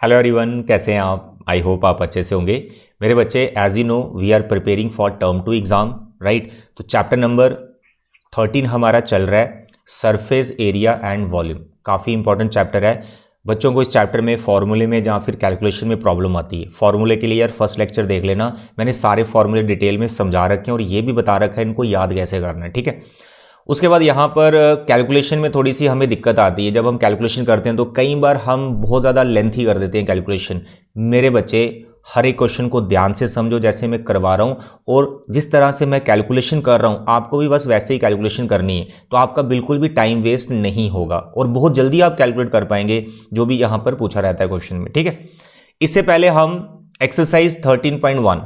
Hello everyone, कैसे हैं आप? आई होप आप अच्छे से होंगे। मेरे बच्चे, as you know we are preparing for term 2 exam, right. तो चैप्टर नंबर 13 हमारा चल रहा है, सरफेस एरिया एंड वॉल्यूम। काफ़ी इंपॉर्टेंट चैप्टर है बच्चों को। इस चैप्टर में फॉर्मूले में या फिर कैलकुलेशन में प्रॉब्लम आती है। फॉर्मूले के लिए यार फर्स्ट लेक्चर देख लेना, मैंने सारे फॉर्मूले डिटेल में समझा रखे हैं और ये भी बता रखा है इनको याद कैसे करना है, ठीक है। उसके बाद यहाँ पर कैलकुलेशन में थोड़ी सी हमें दिक्कत आती है। जब हम कैलकुलेशन करते हैं तो कई बार हम बहुत ज़्यादा लेंथी कर देते हैं कैलकुलेशन। मेरे बच्चे, हर एक क्वेश्चन को ध्यान से समझो जैसे मैं करवा रहा हूँ, और जिस तरह से मैं कैलकुलेशन कर रहा हूँ आपको भी बस वैसे ही कैलकुलेशन करनी है, तो आपका बिल्कुल भी टाइम वेस्ट नहीं होगा और बहुत जल्दी आप कैलकुलेट कर पाएंगे जो भी यहाँ पर पूछा रहता है क्वेश्चन में, ठीक है। इससे पहले हम एक्सरसाइज 13.1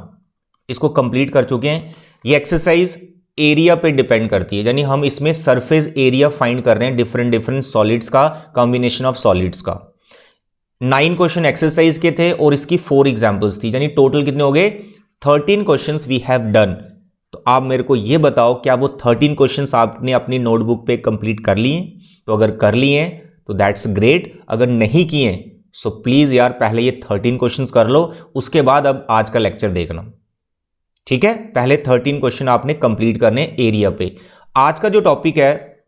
इसको कंप्लीट कर चुके हैं। ये एक्सरसाइज एरिया पे डिपेंड करती है, यानी हम इसमें सरफेस एरिया फाइंड कर रहे हैं डिफरेंट सॉलिड्स का, कॉम्बिनेशन ऑफ सॉलिड्स का। 9 क्वेश्चन एक्सरसाइज के थे और इसकी 4 एग्जांपल्स थी, यानी टोटल कितने हो गए? 13 क्वेश्चंस वी हैव डन। तो आप मेरे को यह बताओ, क्या वो 13 क्वेश्चंस आपने अपनी नोटबुक पे कंप्लीट कर लिए? तो अगर कर लिए हैं तो दैट्स ग्रेट, अगर नहीं किए सो प्लीज यार पहले ये 13 क्वेश्चंस कर लो, उसके बाद अब आज का लेक्चर देखना, ठीक है। पहले 13 क्वेश्चन आपने कंप्लीट करने एरिया पे। आज का जो टॉपिक है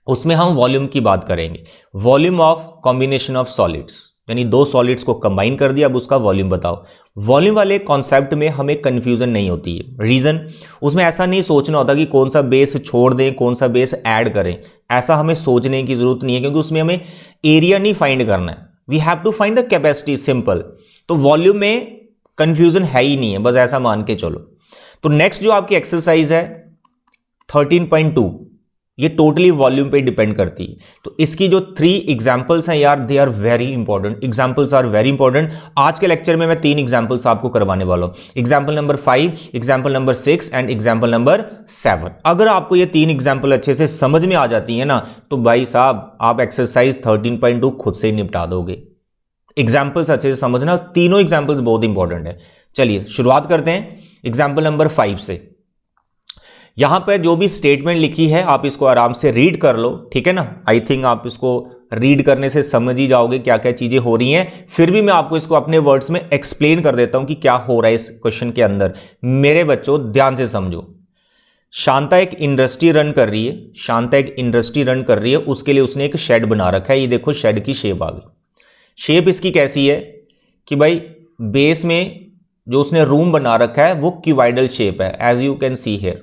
उसमें हम वॉल्यूम की बात करेंगे। Volume of combination of solids, यानी दो सॉलिड्स को कंबाइन कर दिया, अब उसका वॉल्यूम बताओ। वॉल्यूम वाले कॉन्सेप्ट में हमें कंफ्यूजन नहीं होती है। रीजन, उसमें ऐसा नहीं सोचना होता कि कौन सा बेस छोड़ दें कौन सा बेस ऐड करें, ऐसा हमें सोचने की जरूरत नहीं है, क्योंकि उसमें हमें एरिया नहीं फाइंड करना है, we have to find the capacity, simple. तो वॉल्यूम में कंफ्यूजन है ही नहीं है, बस ऐसा मान के चलो। तो नेक्स्ट जो आपकी एक्सरसाइज है 13.2, ये टोटली वॉल्यूम पे डिपेंड करती है। तो इसकी जो 3 एग्जांपल्स हैं यार, they are very important, examples are very important. आज के लेक्चर में मैं 3 एग्जांपल्स आपको करवाने वाला हूं, example number 5, example number 6 and example number 7। अगर आपको ये 3 एग्जांपल अच्छे से समझ में आ जाती है ना, तो भाई साहब आप एक्सरसाइज 13.2 खुद से ही निपटा दोगे। एग्जाम्पल्स अच्छे से समझना, तीनों एग्जाम्पल्स बहुत इंपॉर्टेंट है। चलिए शुरुआत करते हैं एग्जाम्पल नंबर 5 से। यहां पर जो भी स्टेटमेंट लिखी है आप इसको आराम से रीड कर लो, ठीक है ना। आई थिंक आप इसको रीड करने से समझ ही जाओगे क्या क्या चीजें हो रही हैं। फिर भी मैं आपको इसको अपने वर्ड्स में एक्सप्लेन कर देता हूं कि क्या हो रहा है इस क्वेश्चन के अंदर। मेरे बच्चों ध्यान से समझो। शांता एक इंडस्ट्री रन कर रही है, शांता एक इंडस्ट्री रन कर रही है, उसके लिए उसने एक शेड बना रखा है। ये देखो शेड की शेप आ गई। शेप इसकी कैसी है कि भाई बेस में जो उसने रूम बना रखा है वो क्यूबाइडल शेप है, as you can see here,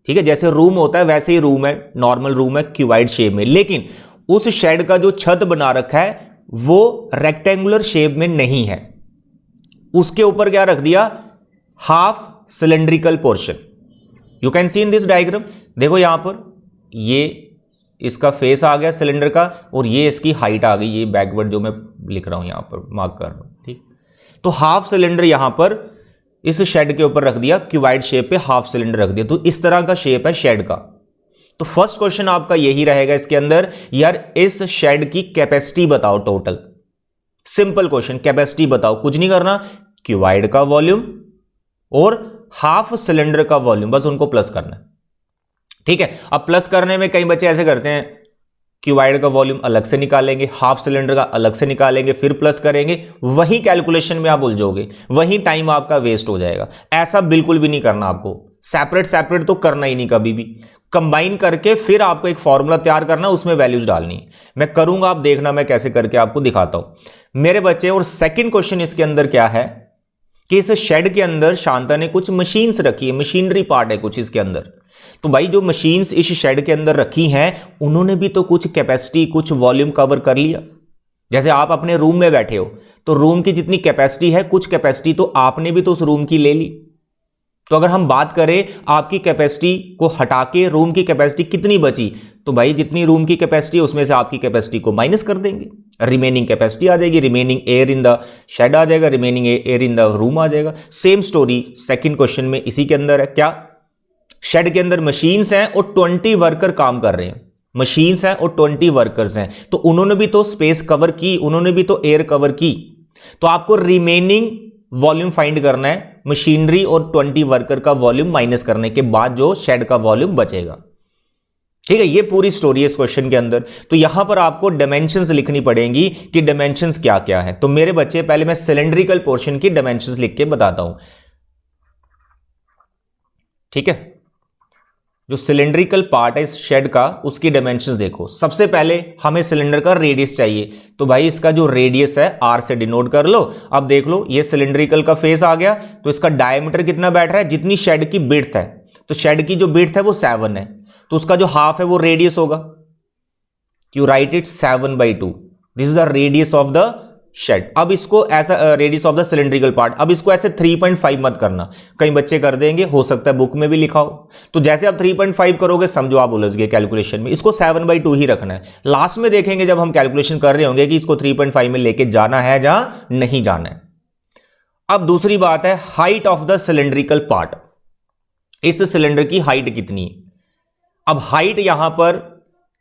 ठीक है। जैसे रूम होता है वैसे ही रूम है, नॉर्मल रूम है क्यूबाइड शेप में। लेकिन उस शेड का जो छत बना रखा है वो रेक्टेंगुलर शेप में नहीं है, उसके ऊपर क्या रख दिया? Half cylindrical portion. You can C in this diagram, देखो यहां पर ये इसका फेस आ गया सिलेंडर का, और ये इसकी हाइट आ गई, ये बैकवर्ड जो मैं लिख रहा हूं यहां पर मार्क कर रहा हूं, ठीक। तो हाफ सिलेंडर यहां पर इस शेड के ऊपर रख दिया, क्यूबाइड शेप पे हाफ सिलेंडर रख दिया, तो इस तरह का शेप है शेड का। तो फर्स्ट क्वेश्चन आपका यही रहेगा इसके अंदर, यार इस शेड की कैपेसिटी बताओ टोटल। सिंपल क्वेश्चन, कैपेसिटी बताओ, कुछ नहीं करना, क्यूबाइड का वॉल्यूम और हाफ सिलेंडर का वॉल्यूम, बस उनको प्लस करना है, ठीक है। अब प्लस करने में कई बच्चे ऐसे करते हैं, क्यूबाइड का वॉल्यूम अलग से निकालेंगे, हाफ सिलेंडर का अलग से निकालेंगे, फिर प्लस करेंगे, वही कैलकुलेशन में आप उलझोगे, वही टाइम आपका वेस्ट हो जाएगा। ऐसा बिल्कुल भी नहीं करना आपको, सेपरेट सेपरेट तो करना ही नहीं कभी भी, कंबाइन करके फिर आपको एक फॉर्मूला तैयार करना, उसमें वैल्यूज डालनी। मैं करूंगा, आप देखना मैं कैसे करके आपको दिखाता हूं मेरे बच्चे। और सेकेंड क्वेश्चन इसके अंदर क्या है कि इस शेड के अंदर शांता ने कुछ मशीन्स रखी है, मशीनरी पार्ट है कुछ इसके अंदर। तो भाई जो मशीन्स इस शेड के अंदर रखी हैं उन्होंने भी तो कुछ कैपेसिटी, कुछ वॉल्यूम कवर कर लिया। जैसे आप अपने रूम में बैठे हो तो रूम की जितनी कैपेसिटी है, कुछ कैपेसिटी तो आपने भी तो उस रूम की ले ली। तो अगर हम बात करें आपकी कैपेसिटी को हटा के रूम की कैपेसिटी कितनी बची, तो भाई जितनी रूम की कैपेसिटी है उसमें से आपकी कैपेसिटी को माइनस कर देंगे, रिमेनिंग कैपेसिटी आ जाएगी, remaining air in the shed आ जाएगा, remaining air in the room आ जाएगा। सेम स्टोरी सेकंड क्वेश्चन में इसी के अंदर है। क्या? शेड के अंदर मशीन्स हैं और 20 वर्कर काम कर रहे हैं, मशीन्स हैं और 20 वर्कर्स हैं, तो उन्होंने भी तो स्पेस कवर की, उन्होंने भी तो एयर कवर की। तो आपको रिमेनिंग वॉल्यूम फाइंड करना है, मशीनरी और 20 वर्कर का वॉल्यूम माइनस करने के बाद जो शेड का वॉल्यूम बचेगा। ठीक है, ये पूरी स्टोरी है इस क्वेश्चन के अंदर। तो यहां पर आपको डायमेंशंस लिखनी पड़ेंगी कि डायमेंशंस क्या क्या है। तो मेरे बच्चे पहले मैं सिलेंड्रिकल पोर्शन की डायमेंशंस लिख के बताता हूं। ठीक है, जो सिलेंड्रिकल पार्ट है इस शेड का, उसकी डायमेंशंस देखो। सबसे पहले हमें सिलेंडर का रेडियस चाहिए, तो भाई इसका जो रेडियस है आर से डिनोट कर लो। अब देख लो ये सिलेंड्रिकल का फेस आ गया, तो इसका डायमीटर कितना बैठ रहा है, जितनी शेड की विड्थ है। तो शेड की जो विड्थ है वो 7 है, तो उसका जो हाफ है वो रेडियस होगा। You write it 7/2। This is the radius of the shed. अब इसको ऐसा radius of the cylindrical part, अब इसको ऐसे 3.5 मत करना, कई बच्चे कर देंगे, हो सकता है बुक में भी लिखा हो। तो जैसे आप 3.5 करोगे समझो आप उलझ गए कैलकुलेशन में। इसको 7/2 ही रखना है। लास्ट में देखेंगे जब हम कैलकुलेशन कर रहे होंगे कि इसको 3.5 में लेके जाना है जहां नहीं जाना है। अब दूसरी बात है height of the cylindrical part. इस सिलेंडर की हाइट कितनी है। अब हाइट यहां पर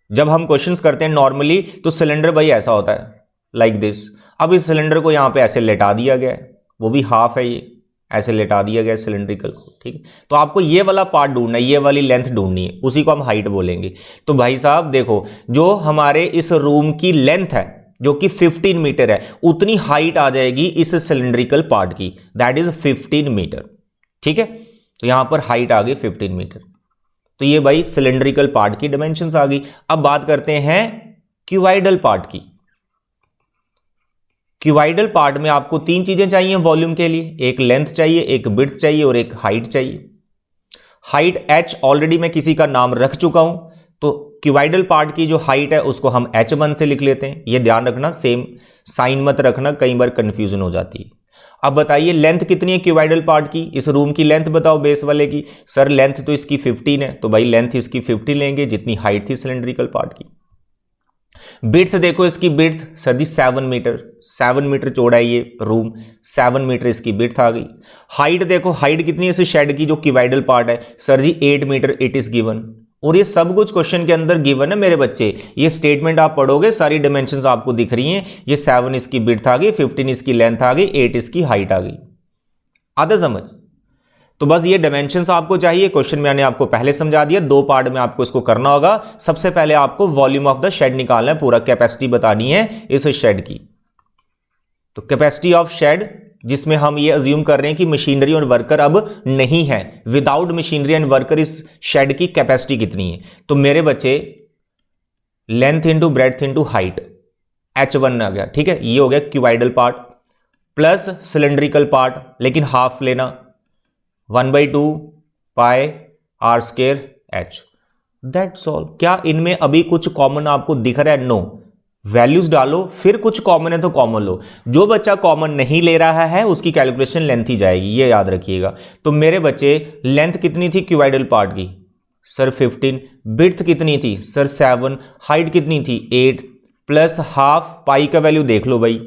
जब हम क्वेश्चंस करते हैं नॉर्मली, तो सिलेंडर भाई ऐसा होता है लाइक दिस। अब इस सिलेंडर को यहां पे ऐसे लेटा दिया गया है, वो भी हाफ है, ये ऐसे लेटा दिया गया सिलेंड्रिकल को। ठीक है, तो आपको ये वाला पार्ट ढूंढना है, ये वाली लेंथ ढूंढनी है, उसी को हम हाइट बोलेंगे। तो भाई साहब देखो, जो हमारे इस रूम की लेंथ है जो कि 15 मीटर है, उतनी हाइट आ जाएगी इस सिलेंड्रिकल पार्ट की, दैट इज 15 मीटर। ठीक है, तो यहां पर हाइट आ गई 15 मीटर। तो ये भाई सिलेंड्रिकल पार्ट की डायमेंशंस आ गई। अब बात करते हैं क्यूबाइडल पार्ट की। क्यूबाइडल पार्ट में आपको 3 चीजें चाहिए वॉल्यूम के लिए, एक लेंथ चाहिए, एक विड्थ चाहिए और एक हाइट चाहिए। हाइट h ऑलरेडी मैं किसी का नाम रख चुका हूं, तो क्यूबाइडल पार्ट की जो हाइट है उसको हम h1 से लिख लेते हैं। ये ध्यान रखना, सेम साइन मत रखना, कई बार कंफ्यूजन हो जाती है। अब बताइए लेंथ कितनी है क्यूबाइडल पार्ट की, इस रूम की लेंथ बताओ बेस वाले की। सर लेंथ तो इसकी 15 है, तो भाई लेंथ इसकी 15 लेंगे जितनी हाइट थी सिलेंड्रिकल पार्ट की। विड्थ देखो इसकी विड्थ सर जी 7 मीटर, 7 मीटर चौड़ा है ये रूम, 7 मीटर इसकी विड्थ आ गई। हाइट देखो, हाइट कितनी है इस शेड की जो क्यूबाइडल पार्ट है, sir ji 8 metre it is given. और ये सब कुछ क्वेश्चन के अंदर गिवन है मेरे बच्चे। ये स्टेटमेंट आप पढ़ोगे, सारी डायमेंशंस आपको दिख रही हैं। ये 7 इसकी विड्थ आ गई, 15 इसकी लेंथ आ गई, 8 इसकी हाइट आ गई। आधा समझ। तो बस ये डायमेंशंस आपको चाहिए। क्वेश्चन मैंने आपको पहले समझा दिया, 2 पार्ट में आपको इसको करना होगा। सबसे पहले आपको वॉल्यूम ऑफ द शेड निकालना है, पूरा कैपेसिटी बतानी है इस शेड की। तो कैपेसिटी ऑफ शेड, जिसमें हम ये अज्यूम कर रहे हैं कि मशीनरी और वर्कर अब नहीं है, विदाउट मशीनरी एंड वर्कर इस शेड की कैपेसिटी कितनी है। तो मेरे बच्चे length into breadth into height h1 आ गया। ठीक है, ये हो गया cuboidal part plus cylindrical part, लेकिन हाफ लेना, 1/2 पाई r square h, that's all. क्या इनमें अभी कुछ कॉमन आपको दिख रहा है? नो। वैल्यूज डालो, फिर कुछ कॉमन है तो कॉमन लो। जो बच्चा कॉमन नहीं ले रहा है उसकी कैलकुलेशन लेंथ ही जाएगी, ये याद रखिएगा। तो मेरे बच्चे लेंथ कितनी थी क्यूबाइडल पार्ट की? सर 15। विड्थ कितनी थी? सर 7। हाइट कितनी थी? 8 प्लस हाफ। पाई का वैल्यू देख लो भाई,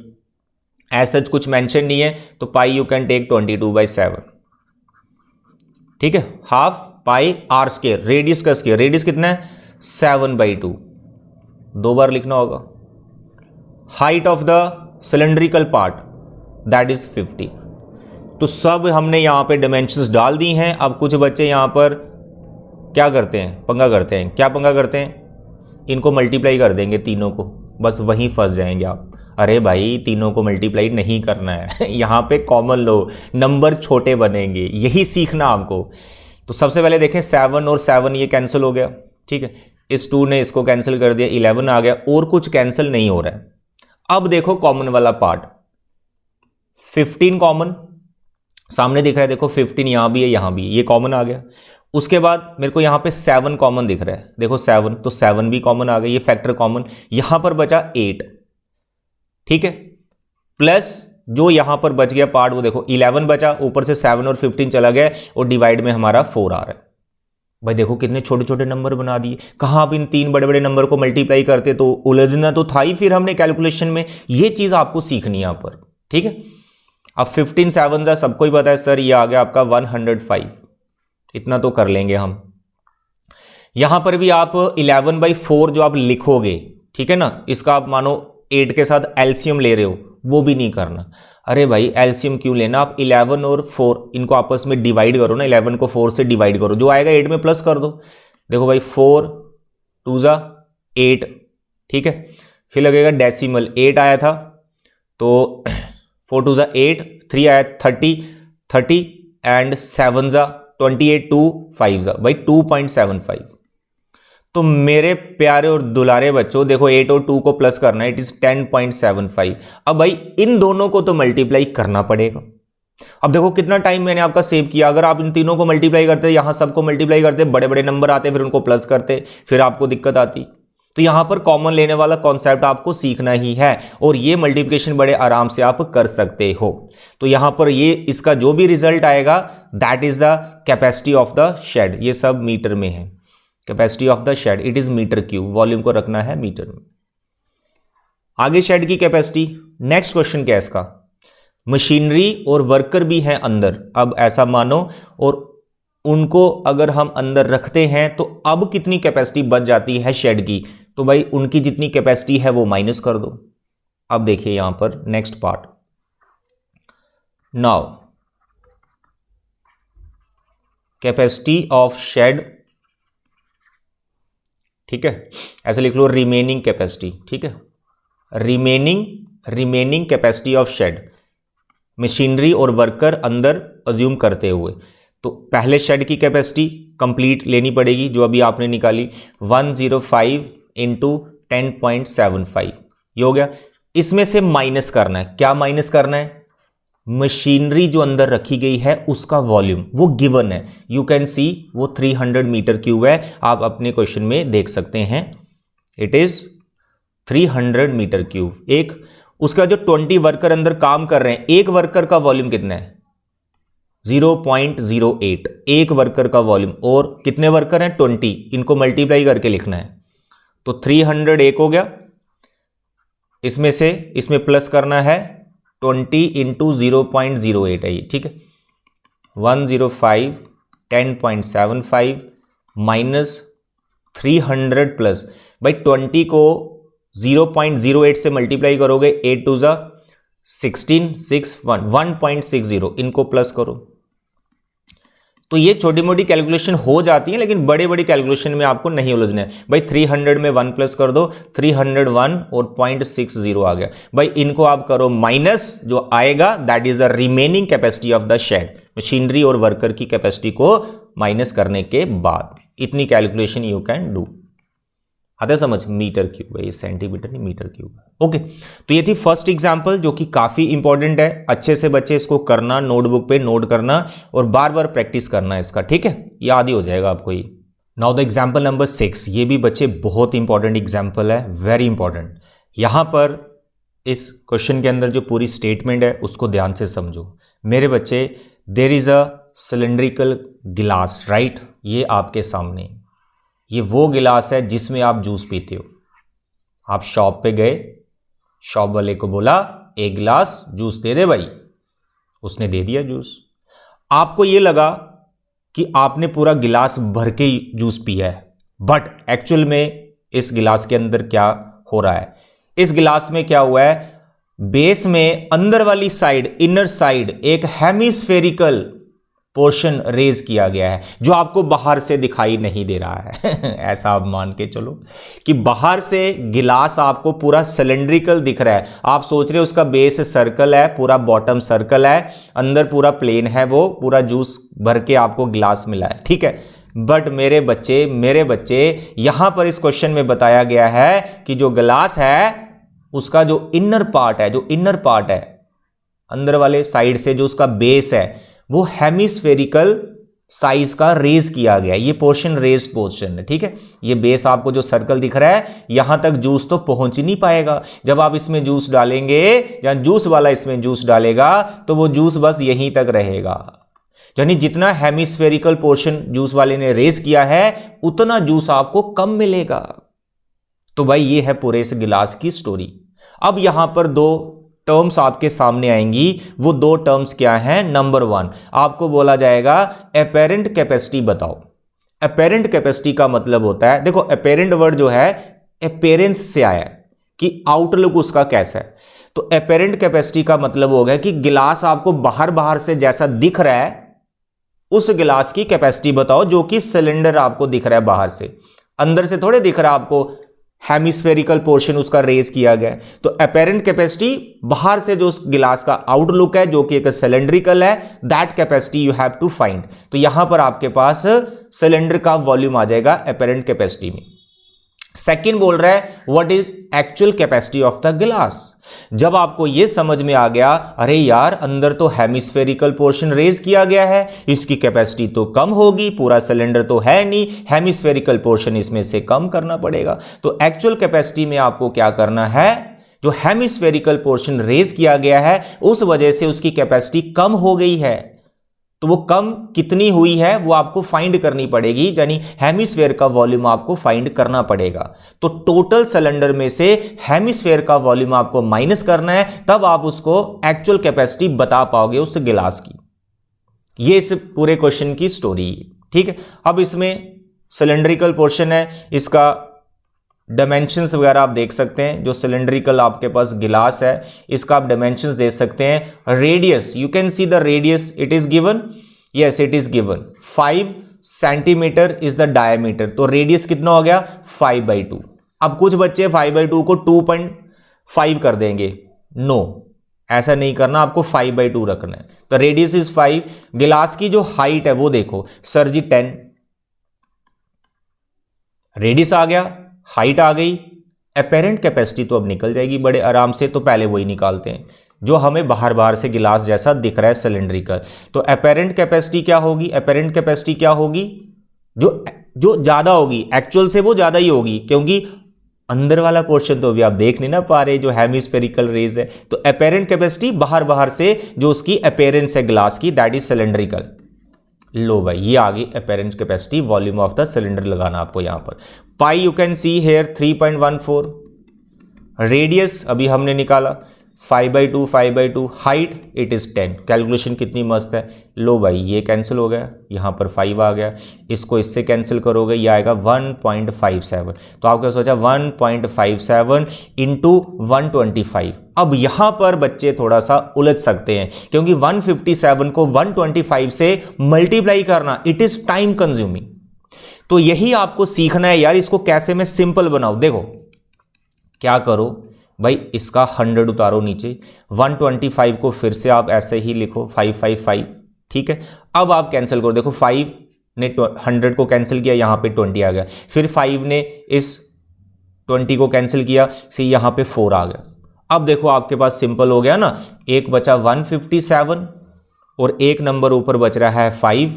ऐसा कुछ मेंशन नहीं है, तो पाई यू कैन टेक 22/7। ठीक है, हाफ पाई r स्क्वायर, रेडियस का स्क्वायर, रेडियस कितना है? 7/2, 2 बार लिखना होगा। Height of the cylindrical part that is 50। तो सब हमने यहां पे डायमेंशंस डाल दी हैं। अब कुछ बच्चे यहां पर क्या करते हैं? पंगा करते हैं। क्या पंगा करते हैं? इनको मल्टीप्लाई कर देंगे तीनों को, बस वहीं फंस जाएंगे आप। अरे भाई तीनों को मल्टीप्लाई नहीं करना है यहां पे कॉमन लो, नंबर छोटे बनेंगे, यही सीखना आपको। तो सबसे पहले देखें 7 और 7 ये कैंसिल हो गया। ठीक है, इस 2 ने इसको कैंसिल कर दिया, 11 आ गया, और कुछ कैंसिल नहीं हो रहा है। अब देखो कॉमन वाला पार्ट, 15 कॉमन सामने दिख रहा है, देखो 15 यहां भी है यहां भी, ये कॉमन आ गया। उसके बाद मेरे को यहां पे 7 कॉमन दिख रहा है, देखो 7, तो 7 भी कॉमन आ गया, ये फैक्टर कॉमन। यहां पर बचा 8, ठीक है, प्लस जो यहां पर बच गया पार्ट वो देखो 11 बचा, ऊपर से 7 और 15 चला गया, और डिवाइड में हमारा 4 आ रहा है। भाई देखो कितने छोटे छोटे नंबर बना दिए। कहां आप इन 3 बड़े बड़े नंबर को मल्टीप्लाई करते तो उलझना तो था ही फिर हमने कैलकुलेशन में। ये चीज आपको सीखनी है यहां पर। ठीक है, अब 15 7 सबको ही पता है सर, ये आ गया आपका 105, इतना तो कर लेंगे हम। यहां पर भी आप 11/4 जो आप लिखोगे, ठीक है ना, इसका आप मानो 8 के साथ एलसीएम ले रहे हो, वो भी नहीं करना। अरे भाई एलसीएम क्यों लेना, आप 11 और 4 इनको आपस में डिवाइड करो ना, 11 को 4 से डिवाइड करो, जो आएगा 8 में प्लस कर दो। देखो भाई 4 2 ज़ा 8, ठीक है। फिर लगेगा डेसिमल 8 आया था तो 4 2 ज़ा 8, 3 आया 30 एंड 7 ज़ा 28, 2 5 ज़ा भाई 2.75। तो मेरे प्यारे और दुलारे बच्चों देखो 8 और 2 को प्लस करना है, इट इज 10.75। अब भाई इन दोनों को तो मल्टीप्लाई करना पड़ेगा। अब देखो कितना टाइम मैंने आपका सेव किया। अगर आप इन तीनों को मल्टीप्लाई करते, यहां सबको मल्टीप्लाई करते, बड़े बड़े नंबर आते, फिर उनको प्लस करते, फिर आपको दिक्कत आती। तो यहां पर कॉमन लेने वाला कॉन्सेप्ट आपको सीखना ही है और ये मल्टीप्लिकेशन बड़े आराम से आप कर सकते हो। तो यहां पर ये इसका जो भी रिजल्ट आएगा that is the capacity of the shed. ये सब मीटर में है, capacity of the shed it is metre cube, volume को रखना है मीटर में। आगे शेड की कैपेसिटी, नेक्स्ट क्वेश्चन क्या है इसका, मशीनरी और वर्कर भी हैं अंदर। अब ऐसा मानो और उनको अगर हम अंदर रखते हैं तो अब कितनी कैपेसिटी बच जाती है शेड की, तो भाई उनकी जितनी कैपेसिटी है वो माइनस कर दो। अब देखिए यहां पर next part, now capacity of shed, ठीक है, ऐसे लिख लो रिमेनिंग कैपेसिटी, ठीक है, remaining capacity of shed, machinery और वर्कर अंदर अज्यूम करते हुए। तो पहले शेड की कैपेसिटी कंप्लीट लेनी पड़ेगी जो अभी आपने निकाली, 105 इंटू 10.75, ये हो गया। इसमें से माइनस करना है, क्या माइनस करना है, मशीनरी जो अंदर रखी गई है उसका वॉल्यूम, वो गिवन है, यू कैन सी वो 300 मीटर क्यूब है, आप अपने क्वेश्चन में देख सकते हैं, इट इज 300 मीटर क्यूब। एक उसका जो 20 वर्कर अंदर काम कर रहे हैं, एक वर्कर का वॉल्यूम कितना है 0.08, एक वर्कर का वॉल्यूम, और कितने वर्कर हैं 20, इनको मल्टीप्लाई करके लिखना है। तो 300 एक हो गया, इसमें से इसमें प्लस करना है 20 इंटू 0.08 है ये, ठीक है, 105 10.75 माइनस 300 प्लस, भाई 20 को 0.08 से मल्टीप्लाई करोगे 8 2 ज़ा 16 6 1 1.60, इनको प्लस करो। तो ये छोटी मोटी कैलकुलेशन हो जाती है, लेकिन बड़ी बड़ी कैलकुलेशन में आपको नहीं उलझना है। भाई 300 में 1 प्लस कर दो, 301 और 0.60 आ गया। भाई इनको आप करो माइनस, जो आएगा that is the remaining capacity of the shed, machinery और वर्कर की कैपेसिटी को माइनस करने के बाद इतनी कैलकुलेशन यू कैन डू। आता समझ, मीटर क्यूब है ये, सेंटीमीटर नहीं मीटर क्यूब। ओके, तो ये थी फर्स्ट एग्जांपल जो कि काफी इंपॉर्टेंट है, अच्छे से बच्चे इसको करना, नोटबुक पे नोट करना और बार बार प्रैक्टिस करना इसका, ठीक है, याद ही हो जाएगा आपको ये। नाउ द एग्जांपल नंबर 6, ये भी बच्चे बहुत इंपॉर्टेंट एग्जांपल है, वेरी इंपॉर्टेंट। यहां पर इस क्वेश्चन के अंदर जो पूरी स्टेटमेंट है उसको ध्यान से समझो मेरे बच्चे। देयर इज अ सिलेंड्रिकल गिलास, राइट, ये आपके सामने, ये वो गिलास है जिसमें आप जूस पीते हो। आप शॉप पे गए, शॉप वाले को बोला एक गिलास जूस दे दे भाई, उसने दे दिया जूस। आपको ये लगा कि आपने पूरा गिलास भर के जूस पिया है, बट एक्चुअल में इस गिलास के अंदर क्या हो रहा है, इस गिलास में क्या हुआ है, बेस में अंदर वाली साइड, इनर साइड, एक हेमिस्फेरिकल पोर्शन रेज किया गया है जो आपको बाहर से दिखाई नहीं दे रहा है। ऐसा आप मान के चलो कि बाहर से गिलास आपको पूरा सिलेंड्रिकल दिख रहा है, आप सोच रहे हो उसका बेस सर्कल है, पूरा बॉटम सर्कल है, अंदर पूरा प्लेन है, वो पूरा जूस भर के आपको गिलास मिला है, ठीक है। बट मेरे बच्चे यहां पर इस क्वेश्चन में बताया गया है कि जो गिलास है उसका जो इनर पार्ट है अंदर वाले साइड से, जो उसका बेस है वो हेमिस्फेरिकल साइज का रेज किया गया, ये पोर्शन रेज पोर्शन है, ठीक है। ये बेस आपको जो सर्कल दिख रहा है, यहां तक जूस तो पहुंच ही नहीं पाएगा। जब आप इसमें जूस डालेंगे, जहां जूस वाला इसमें जूस डालेगा तो वो जूस बस यहीं तक रहेगा, यानी जितना हेमिस्फेरिकल पोर्शन जूस वाले ने रेज किया है उतना जूस आपको कम मिलेगा। तो भाई ये है पूरे इस गिलास की स्टोरी। अब यहां पर दो टर्म्स आपके सामने आएंगी, वो दो टर्म्स क्या हैं, नंबर 1 आपको बोला जाएगा अपेरेंट कैपेसिटी बताओ। अपेरेंट कैपेसिटी का मतलब होता है, देखो अपेरेंट वर्ड जो है अपेरेंस से आया है कि आउटलुक उसका कैसा है, तो अपेरेंट कैपेसिटी का मतलब हो गया कि गिलास आपको बाहर से जैसा दिख रहा है उस गिलास की कैपेसिटी बताओ जो कि सिलेंडर आपको दिख रहा है बाहर से। अंदर से थोड़े दिख रहा आपको हेमिस्फेरिकल पोर्शन उसका रेज किया गया है। तो अपेरेंट कैपेसिटी बाहर से जो उस गिलास का आउटलुक है जो कि एक सिलेंड्रिकल है, that capacity you have to find. तो यहां पर आपके पास सिलेंडर का वॉल्यूम आ जाएगा अपेरेंट कैपेसिटी में। सेकंड बोल रहा है what is actual capacity of the गिलास। जब आपको यह समझ में आ गया अरे यार अंदर तो हेमिस्फेरिकल पोर्शन रेज किया गया है, इसकी कैपेसिटी तो कम होगी, पूरा सिलेंडर तो है नहीं, हेमिस्फेरिकल पोर्शन इसमें से कम करना पड़ेगा। तो एक्चुअल कैपेसिटी में आपको क्या करना है, जो हेमिस्फेरिकल पोर्शन रेज किया गया है उस वजह से उसकी कैपेसिटी कम हो गई है। तो वो कम कितनी हुई है वो आपको फाइंड करनी पड़ेगी, यानी हेमिस्फेयर का वॉल्यूम आपको फाइंड करना पड़ेगा। तो टोटल सिलेंडर में से हेमिस्फेयर का वॉल्यूम आपको माइनस करना है, तब आप उसको एक्चुअल कैपेसिटी बता पाओगे उस गिलास की। ये इस पूरे क्वेश्चन की स्टोरी है, ठीक है। अब इसमें सिलेंड्रिकल पोर्शन है, इसका डायमेंशंस वगैरह आप देख सकते हैं। जो सिलेंड्रिकल आपके पास गिलास है इसका आप डायमेंशंस देख सकते हैं। Radius, you can see the radius, it is given, yes it is given 5 centimetre is the diameter. तो रेडियस कितना हो गया 5/2। अब कुछ बच्चे 5/2 को 2.5 कर देंगे, नो ऐसा नहीं करना, आपको 5/2 रखना है। तो रेडियस इज 5। गिलास की जो हाइट है वो देखो सर जी 10, रेडियस आ गया, हाइट आ गई, अपेरेंट कैपेसिटी तो अब निकल जाएगी बड़े आराम से। तो पहले वही निकालते हैं जो हमें बाहर बाहर से गिलास जैसा दिख रहा है सिलेंड्रिकल। तो अपेरेंट कैपेसिटी क्या होगी, अपेरेंट कैपेसिटी क्या होगी, जो ज्यादा होगी एक्चुअल से वो ज्यादा ही होगी, क्योंकि अंदर वाला पोर्शन तो अभी आप देख नहीं ना पा रहे जो हेमिस्फेरिकल रेज है। तो अपेरेंट कैपेसिटी बाहर बाहर से जो उसकी अपेरेंस है गिलास की, दैट इज सिलेंड्रिकल। लो भाई ये आ गई apparent capacity, volume of the cylinder लगाना आपको यहां पर। Pi you can see here 3.14। Radius अभी हमने निकाला 5/2, हाइट इट इज 10। कैलकुलेशन कितनी मस्त है। लो भाई ये कैंसिल हो गया, यहां पर 5 आ गया, इसको इससे कैंसिल करोगे ये आएगा 1.57। तो आपका सोचा 1.57 इंटू 125। अब यहां पर बच्चे थोड़ा सा उलझ सकते हैं, क्योंकि 157 को 125 से मल्टीप्लाई करना इट इज टाइम कंज्यूमिंग। तो यही आपको सीखना है यार, इसको कैसे मैं सिंपल बनाऊं। देखो क्या करो भाई, इसका 100 उतारो नीचे, 125 को फिर से आप ऐसे ही लिखो 555, ठीक है। अब आप कैंसिल करो, देखो 5 ने 100 को कैंसिल किया, यहां पे 20 आ गया, फिर 5 ने इस 20 को कैंसिल किया, सी यहां पे 4 आ गया। अब देखो आपके पास सिंपल हो गया ना, एक बचा 157 और एक नंबर ऊपर बच रहा है 5,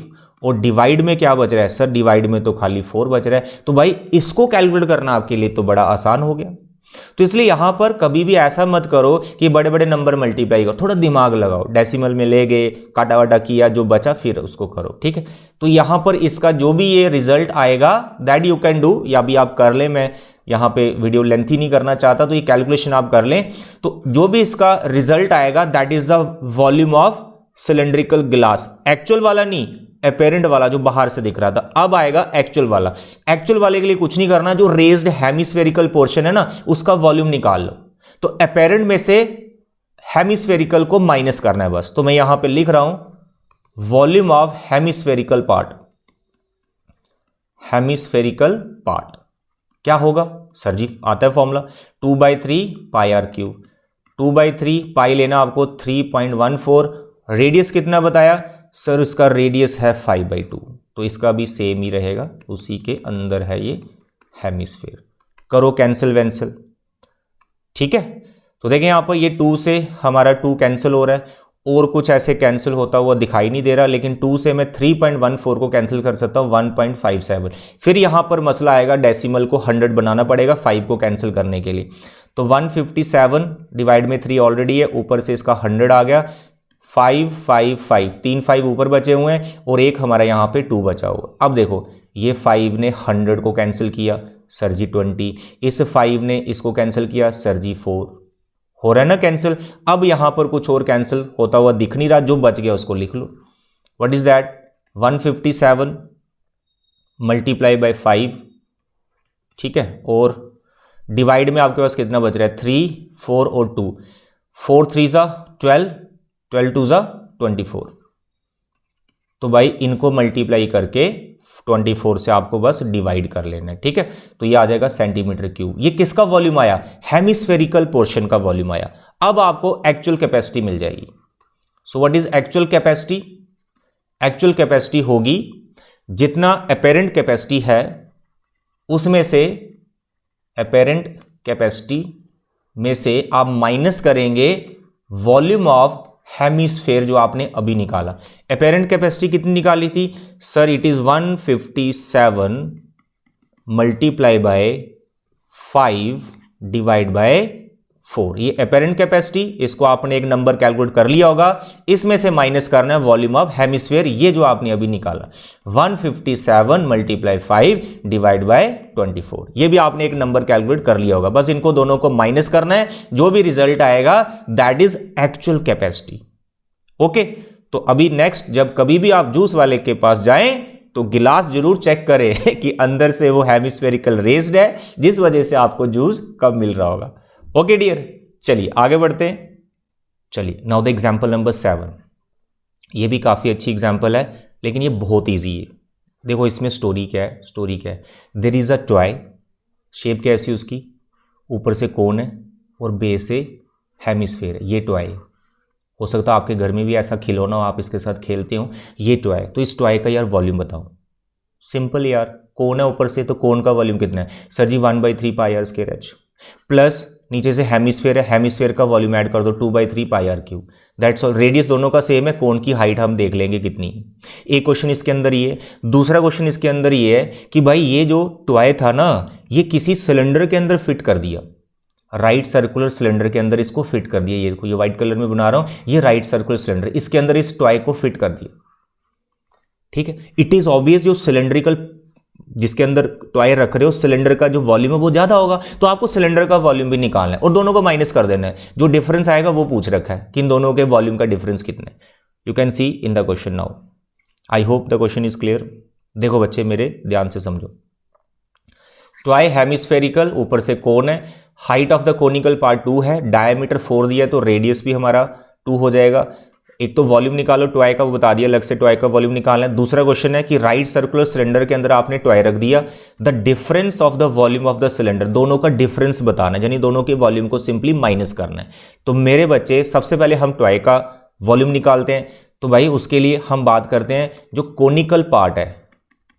और डिवाइड में क्या बच रहा है सर, डिवाइड में तो खाली 4 बच रहा है। तो भाई इसको कैलकुलेट करना आपके लिए तो बड़ा आसान हो गया। तो इसलिए यहां पर कभी भी ऐसा मत करो कि बड़े बड़े नंबर मल्टीप्लाई करो, थोड़ा दिमाग लगाओ, डेसिमल में ले गए, काटा वाटा किया, जो बचा फिर उसको करो, ठीक है। तो यहां पर इसका जो भी ये रिजल्ट आएगा दैट यू कैन डू, या भी आप कर लें, मैं यहां पे वीडियो लेंथी नहीं करना चाहता, तो ये कैलकुलेशन आप कर लें। तो जो भी इसका रिजल्ट आएगा that is the volume of cylindrical गिलास, एक्चुअल वाला नहीं, अपेरेंट वाला जो बाहर से दिख रहा था। अब आएगा एक्चुअल वाला। एक्चुअल वाले के लिए कुछ नहीं करना, जो रेज्ड हेमिस्फेरिकल पोर्शन है ना उसका वॉल्यूम निकाल लो। तो अपेरेंट में से हेमिस्फेरिकल को माइनस करना है बस। तो मैं यहां पे लिख रहा हूं volume of hemispherical part. Hemispherical part क्या होगा सर जी, आता है फॉर्मूला 2/3 पाई आर क्यूब। 2/3 पाई लेना आपको 3.14। रेडियस कितना बताया सर, उसका रेडियस है 5/2, तो इसका भी सेम ही रहेगा, उसी के अंदर है ये हेमिस्फेयर। करो कैंसिल वेंसिल, ठीक है। तो देखें यहां पर ये 2 से हमारा 2 कैंसिल हो रहा है, और कुछ ऐसे कैंसिल होता हुआ दिखाई नहीं दे रहा, लेकिन 2 से मैं 3.14 को कैंसिल कर सकता हूं 1.57। फिर यहां पर मसला आएगा, डेसिमल को 100 बनाना पड़ेगा 5 को कैंसिल करने के लिए। तो 157 डिवाइड में 3 ऑलरेडी है, ऊपर से इसका 100 आ गया, 555, 3 5 ऊपर बचे हुए हैं और एक हमारा यहां पे 2 बचा हुआ। अब देखो ये 5 ने 100 को कैंसिल किया सर जी 20, इस 5 ने इसको कैंसिल किया सर जी 4, हो रहा है ना कैंसिल। अब यहां पर कुछ और कैंसिल होता हुआ दिख नहीं रहा, जो बच गया उसको लिख लो। What is that, 157 multiply by 5, ठीक है, और डिवाइड में आपके पास कितना बच रहा है 3 4 और 2, 4 3 12, 12 2 24, तो भाई इनको मल्टीप्लाई करके 24 से आपको बस डिवाइड कर लेना है, ठीक है। तो ये आ जाएगा सेंटीमीटर क्यूब। ये किसका वॉल्यूम आया? हेमिस्फेरिकल पोर्शन का वॉल्यूम आया। अब आपको एक्चुअल कैपेसिटी मिल जाएगी। So what is actual capacity? Actual capacity होगी जितना अपेरेंट कैपेसिटी है उसमें से, अपेरेंट कैपेसिटी में से आप माइनस करेंगे वॉल्यूम ऑफ हेमिस्फेयर जो आपने अभी निकाला। अपेरेंट कैपेसिटी कितनी निकाली थी sir? It is 157 multiply by 5 divide by 4। ये अपेरेंट कैपेसिटी, इसको आपने एक नंबर कैलकुलेट कर लिया होगा, इसमें से माइनस करना है वॉल्यूम ऑफ हेमिस्फेयर, ये जो आपने अभी निकाला 157 मल्टीप्लाई 5 डिवाइड बाय 24। ये भी आपने एक नंबर कैलकुलेट कर लिया होगा। बस इनको दोनों को माइनस करना है, जो भी रिजल्ट आएगा that is actual capacity. Okay, तो अभी नेक्स्ट जब कभी भी आप जूस वाले के पास जाएं तो गिलास जरूर चेक करें कि अंदर से वो हेमिस्फेरिकल रेज्ड है, जिस वजह से आपको जूस कब मिल रहा होगा। ओके डियर, चलिए आगे बढ़ते हैं। चलिए नाउ द एग्जांपल नंबर 7। ये भी काफ़ी अच्छी एग्जांपल है, लेकिन ये बहुत इजी है। देखो इसमें स्टोरी क्या है, स्टोरी क्या है। There is a toy, shape कैसी उसकी, ऊपर से कोन है और बेस से हेमिस्फेयर है। ये टॉय हो सकता है आपके घर में भी ऐसा खिलौना हो, आप इसके साथ खेलते हो। ये टॉय, तो इस टॉय का यार वॉल्यूम बताओ। सिंपल यार, कोन है ऊपर से, तो कोन का वॉल्यूम कितना है sir ji? 1/3 pi r square h, plus नीचे से हेमिस्फेयर है, हेमिस्फेयर का वॉल्यूम ऐड कर दो 2/3 pi r cube. That's all. Radius दोनों का सेम है, कोन की हाइट हम देख लेंगे कितनी। एक क्वेश्चन इसके अंदर ये है। दूसरा क्वेश्चन इसके अंदर ये है कि भाई ये जो टॉय था ना, ये किसी सिलेंडर के अंदर फिट कर दिया, राइट सर्कुलर सिलेंडर के अंदर इसको फिट कर दिया। ये देखो, ये व्हाइट कलर में बना रहा हूं, ये राइट सर्कुलर सिलेंडर, इसके अंदर इस टॉय को फिट कर दिया, ठीक है। इट इज ऑब्वियस जो सिलेंड्रिकल जिसके अंदर टॉय रख रहे हो, सिलेंडर का जो वॉल्यूम है वो ज्यादा होगा, तो आपको सिलेंडर का वॉल्यूम भी निकालना है और दोनों को माइनस कर देना है। जो डिफरेंस आएगा वो पूछ रखा है कि इन दोनों के वॉल्यूम का डिफरेंस कितना है। You can C in the question now. I hope the question is clear. देखो बच्चे मेरे ध्यान से समझो। टॉय हेमिस्फेरिकल, ऊपर से कोन है, height of the conical part 2 है, डायमीटर 4 दिया है, तो रेडियस भी हमारा 2 हो जाएगा। एक तो वॉल्यूम निकालो टॉय का, वो बता दिया अलग से, टॉय का वॉल्यूम निकालना है। दूसरा क्वेश्चन है कि राइट सर्कुलर सिलेंडर के अंदर आपने टॉय रख दिया, the difference of the volume of the cylinder, दोनों का डिफरेंस बताना है, यानी दोनों के वॉल्यूम को सिंपली माइनस करना है। तो मेरे बच्चे सबसे पहले हम टॉय का वॉल्यूम निकालते हैं। तो भाई उसके लिए हम बात करते हैं जो कोनिकल पार्ट है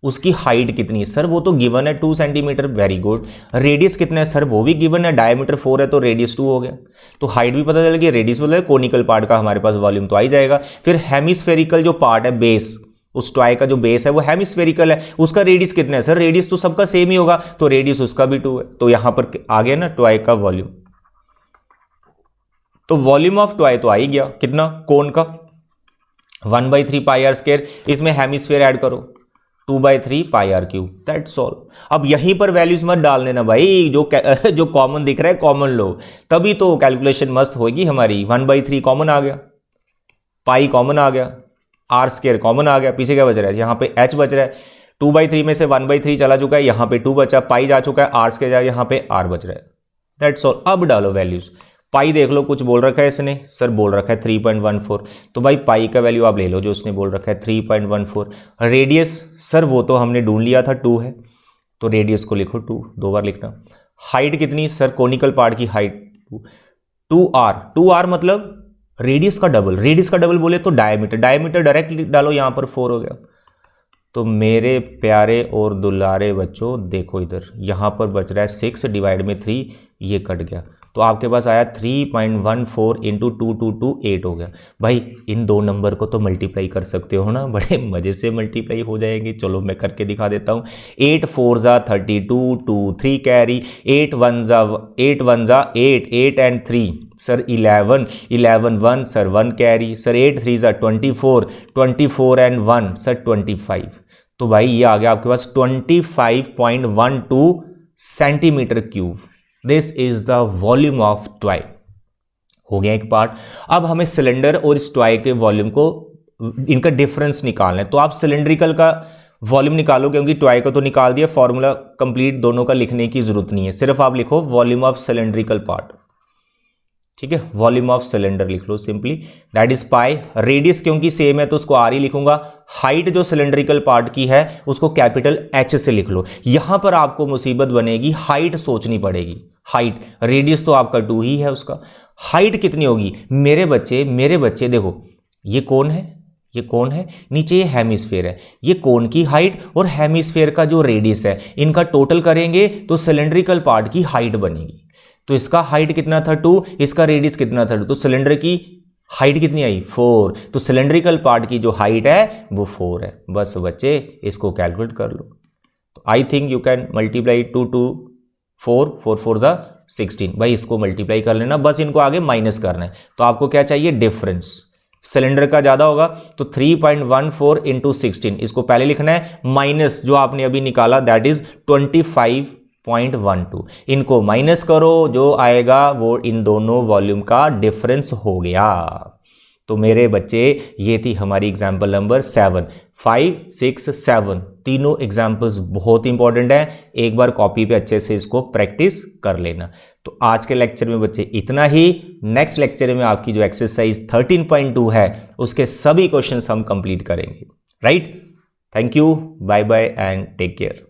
उसकी हाइट कितनी है सर? वो तो गिवन है 2 सेंटीमीटर, वेरी गुड। रेडियस कितना है सर? वो भी गिवन है, डायमीटर 4 है तो रेडियस 2 हो गया। तो हाइट भी पता चल गई, रेडियस पता चल, कोनिकल पार्ट का हमारे पास वॉल्यूम तो आ ही जाएगा। फिर हेमिस्फेरिकल जो पार्ट है, बेस, उस टॉय का जो बेस है वो हेमिस्फेरिकल है, उसका रेडियस कितना है सर? रेडियस तो सबका सेम ही होगा, तो रेडियस उसका भी 2 है। तो यहां पर आ गया ना टॉय का वॉल्यूम। तो वॉल्यूम ऑफ टॉय तो आ ही गया, कितना? कोन का 1/3 पाई आर स्क्वायर, इसमें हेमिस्फेयर ऐड करो 2/3 pi r cube, that's all. अब यहीं पर वैल्यूज मत डाल देना भाई, जो कॉमन दिख रहा है कॉमन लो, तभी तो कैलकुलेशन मस्त होगी हमारी। 1/3 कॉमन आ गया, पाई कॉमन आ गया, आर स्क्वायर कॉमन आ गया, पीछे क्या बच रहा है? यहाँ पे h बच रहा है। 2/3 में से 1/3 चला चुका है, यहाँ पे 2 बचा, पाई जा चुका है, आर स्क्वायर जा, यहाँ पे r बच रहा है, दैट्स ऑल। अब डालो वैल्यूज। पाई देख लो, कुछ बोल रखा है इसने सर, बोल रखा है 3.14, तो भाई पाई का वैल्यू आप ले लो जो उसने बोल रखा है 3.14। रेडियस सर वो तो हमने ढूंढ लिया था 2 है, तो रेडियस को लिखो 2, 2 बार लिखना। हाइट कितनी सर? कोनिकल पार्ट की हाइट 2r, 2r मतलब रेडियस का डबल, रेडियस का डबल बोले तो डायमीटर, डायमीटर डायरेक्ट डालो, यहां पर 4 हो गया। तो मेरे प्यारे और दुलारे बच्चों देखो इधर, यहां पर बच रहा है 6 डिवाइड में 3, ये कट गया, तो आपके पास आया 3.14 इंटू 2228 हो गया। भाई इन दो नंबर को तो मल्टीप्लाई कर सकते हो ना, बड़े मज़े से मल्टीप्लाई हो जाएंगे। चलो मैं करके दिखा देता हूँ। 8 4 ज़ा 32, 2 3 कैरी, 8 1 ज़ा 8, 8 and 3 sir 11, 11 1 sir 1 carry, sir 8 3 ज़ा 24, 24 एंड 1 सर 25। तो भाई ये आ गया आपके पास 25.12 centimetre cube. This is the volume of toy. हो गया एक पार्ट। अब हमें सिलेंडर और इस टॉय के वॉल्यूम को, इनका डिफरेंस निकालना है। तो आप सिलेंड्रिकल का वॉल्यूम निकालो, क्योंकि टॉय को तो निकाल दिया, फॉर्मूला कंप्लीट दोनों का लिखने की जरूरत नहीं है, सिर्फ आप लिखो वॉल्यूम ऑफ सिलेंड्रिकल पार्ट, ठीक है, वॉल्यूम ऑफ सिलेंडर लिख लो simply, that is pi. Radius क्योंकि सेम है तो उसको आर ही लिखूंगा। हाइट जो सिलेंड्रिकल पार्ट की है उसको कैपिटल एच से लिख लो। यहां पर आपको मुसीबत बनेगी, हाइट सोचनी पड़ेगी। हाइट, रेडियस तो आपका 2 ही है, उसका हाइट कितनी होगी मेरे बच्चे देखो, ये कौन है, ये कौन है, नीचे ये हेमिस्फेयर है, ये कोन की हाइट और हेमिस्फेयर का जो रेडियस है, इनका टोटल करेंगे तो सिलेंड्रिकल पार्ट की हाइट बनेगी। तो इसका हाइट कितना था 2, इसका रेडियस कितना था 2, तो सिलेंडर की हाइट कितनी आई 4, तो सिलेंड्रिकल पार्ट की जो हाइट है वो 4 है। बस बच्चे इसको कैलकुलेट कर लो। तो I think you can multiply 2 2 4 4 4 जा 16। भाई इसको मल्टीप्लाई कर लेना, बस इनको आगे माइनस करना है। तो आपको क्या चाहिए, डिफरेंस। सिलेंडर का ज्यादा होगा तो 3.14 इंटू 16, इसको पहले लिखना है, माइनस जो आपने अभी निकाला दैट इज 25.12, इनको माइनस करो, जो आएगा वो इन दोनों वॉल्यूम का डिफरेंस हो गया। तो मेरे बच्चे ये थी हमारी एग्जाम्पल नंबर 7, 5, 6, 7 तीनों एग्जाम्पल्स बहुत इंपॉर्टेंट है। एक बार कॉपी पे अच्छे से इसको प्रैक्टिस कर लेना। तो आज के लेक्चर में बच्चे इतना ही। नेक्स्ट लेक्चर में आपकी जो एक्सरसाइज 13.2 है उसके सभी क्वेश्चंस हम कंप्लीट करेंगे। Right, thank you, bye bye and take care.